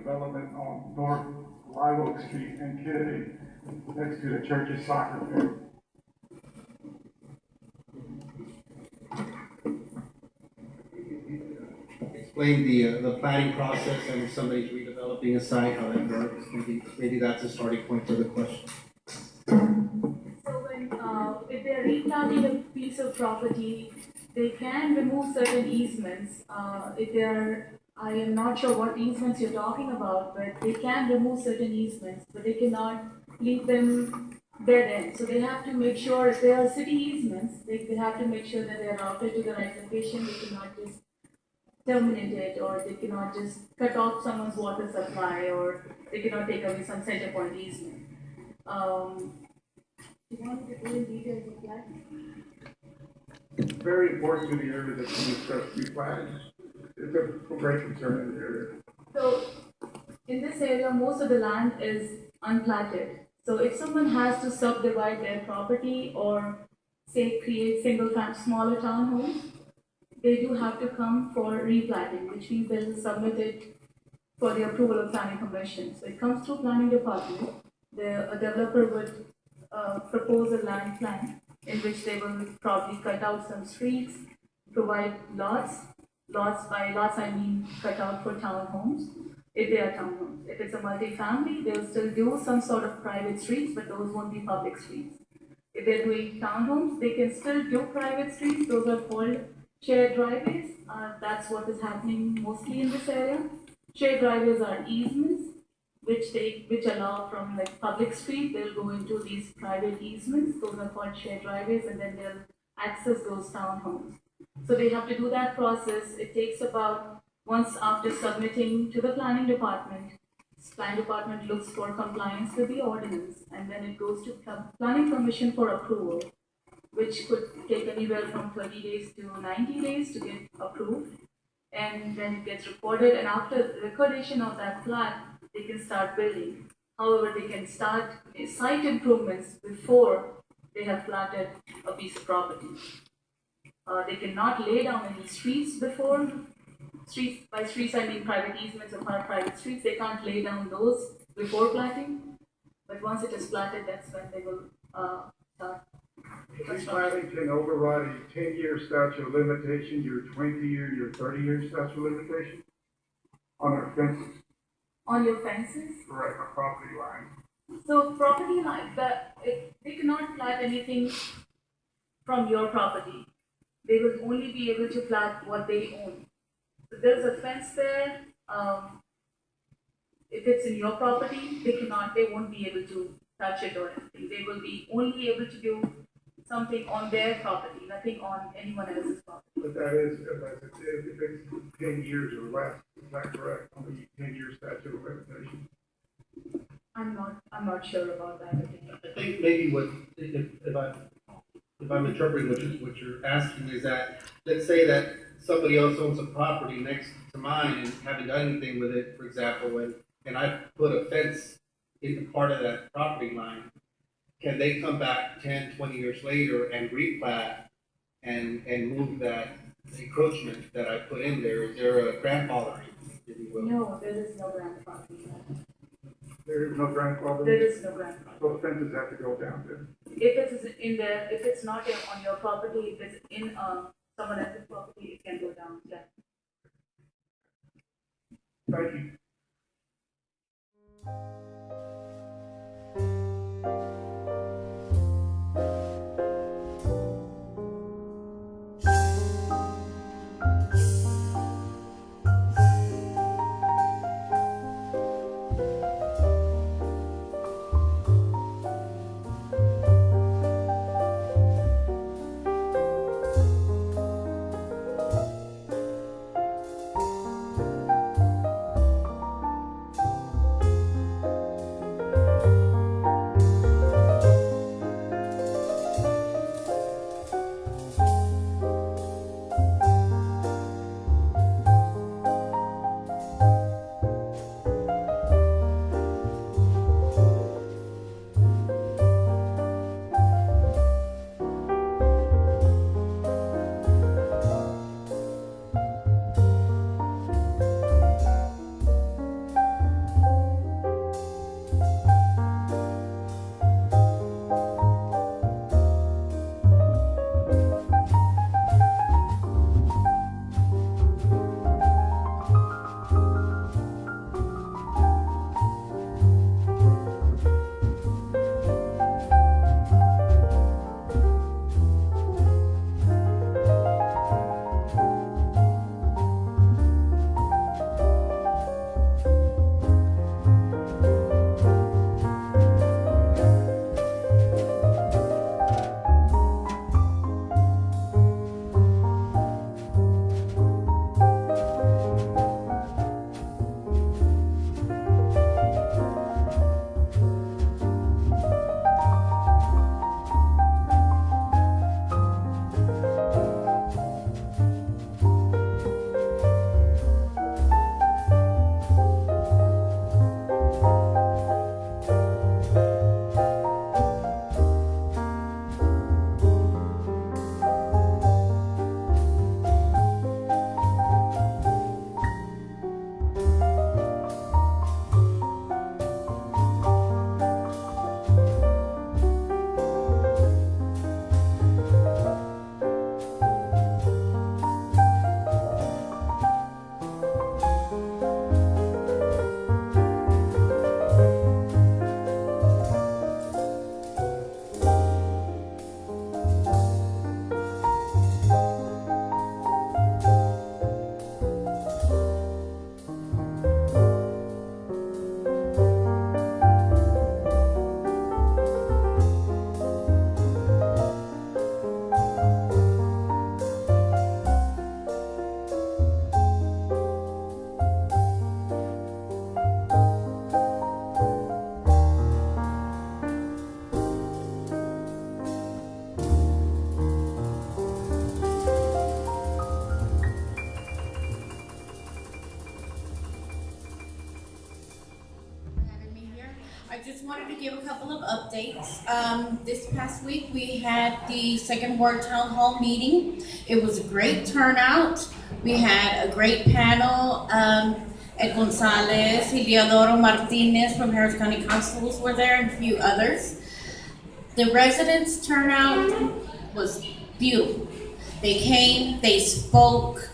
development on North Live Oak Street and Kennedy, next to the church's soccer field. Explain the planning process and if somebody's redeveloping a site, how that works. Maybe that's a starting point for the question. So when if they're replanting a piece of property, they can remove certain easements. If they're, I am not sure what easements you're talking about, but they can remove certain easements, but they cannot leave them dead end. So they have to make sure if they are city easements, they have to make sure that they are routed to the right location. They cannot just terminate it, or they cannot just cut off someone's water supply, or they cannot take away some center point easement. Do you want to go in details of that? It's very important to the area that you discussed replanting. It's a great concern in the area. So, in this area, most of the land is unplatted. So, if someone has to subdivide their property or, say, create smaller townhomes, they do have to come for replatting, which means they'll submit it for the approval of planning commission. So, it comes through planning department. A developer would propose a land plan in which they will probably cut out some streets, provide lots. By lots, I mean cut out for townhomes, if they are townhomes. If it's a multi-family, they'll still do some sort of private streets, but those won't be public streets. If they're doing townhomes, they can still do private streets. Those are called shared driveways. That's what is happening mostly in this area. Shared driveways are easements, which allow from like public street, they'll go into these private easements. Those are called shared driveways, and then they'll access those townhomes. So they have to do that process. It takes about, once after submitting to the planning department looks for compliance with the ordinance, and then it goes to planning commission for approval, which could take anywhere from 30 days to 90 days to get approved. And then it gets recorded, and after recordation of that plat, they can start building. However, they can start site improvements before they have platted a piece of property. They cannot lay down any streets before. By streets I mean private easements or private streets. They can't lay down those before platting. But once it is platted, that's when they will start. Replanting can override a 10-year statute of limitation, your 20-year, your 30-year statute of limitation on our fences. On your fences? Right, our property line. So property line, they cannot plat anything from your property. They will only be able to plat what they own. So there's a fence there. If it's in your property, they won't be able to touch it or anything. They will be only able to do something on their property, nothing on anyone else's property. But that is, if it's 10 years or less, is that correct? Only 10-year statute of limitation. I'm not sure about that. I think maybe if I'm interpreting what you're asking is that, let's say that somebody else owns a property next to mine and haven't done anything with it, for example, and I put a fence in part of that property line, can they come back 10, 20 years later and replat and move that encroachment that I put in there? Is there a grandfathering, if you will? No, there is no grandfathering. There is no grandfathering? There is no grandfathering. So the fences have to go down then? If it's not on your property, if it's in someone else's property, it can go down. Yeah. Thank you. I just wanted to give a couple of updates. This past week, we had the second ward town hall meeting. It was a great turnout. We had a great panel. Ed Gonzalez, Heliodoro Martinez from Harris County Constables were there, and a few others. The residents' turnout was beautiful. They came, they spoke,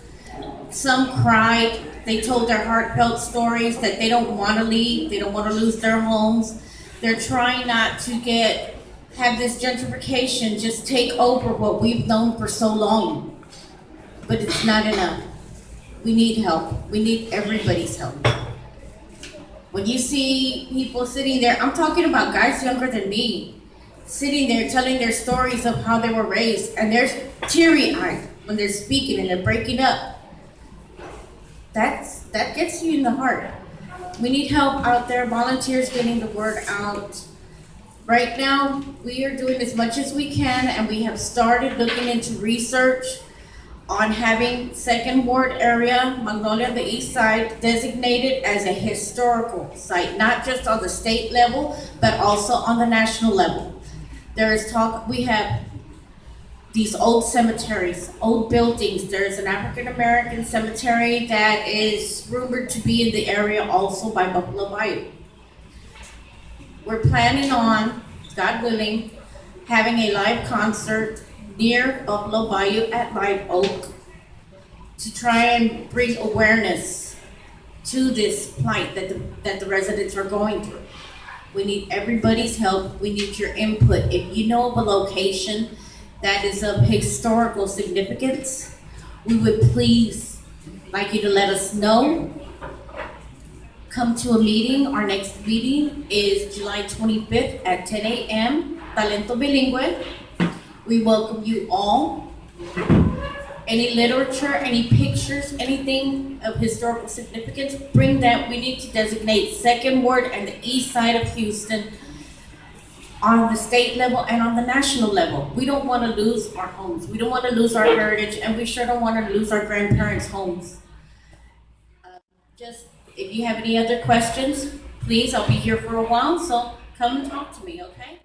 some cried. They told their heartfelt stories that they don't want to leave, they don't want to lose their homes. They're trying not to have this gentrification just take over what we've known for so long. But it's not enough. We need help. We need everybody's help. When you see people sitting there, I'm talking about guys younger than me, sitting there telling their stories of how they were raised, and they're teary-eyed when they're speaking and they're breaking up. That gets you in the heart. We need help out there, volunteers getting the word out. Right now, we are doing as much as we can, and we have started looking into research on having second ward area, Magnolia on the east side, designated as a historical site, not just on the state level, but also on the national level. There is talk, we have these old cemeteries, old buildings. There's an African-American cemetery that is rumored to be in the area also by Buffalo Bayou. We're planning on, God willing, having a live concert near Buffalo Bayou at Live Oak to try and bring awareness to this plight that the residents are going through. We need everybody's help. We need your input. If you know of a location that is of historical significance, we would please like you to let us know. Come to a meeting. Our next meeting is July 25th at 10 a.m. Talento Bilingüe. We welcome you all. Any literature, any pictures, anything of historical significance, bring that. We need to designate second ward and the east side of Houston on the state level and on the national level. We don't want to lose our homes. We don't want to lose our heritage, and we sure don't want to lose our grandparents' homes. Just, if you have any other questions, please, I'll be here for a while, so come and talk to me, okay?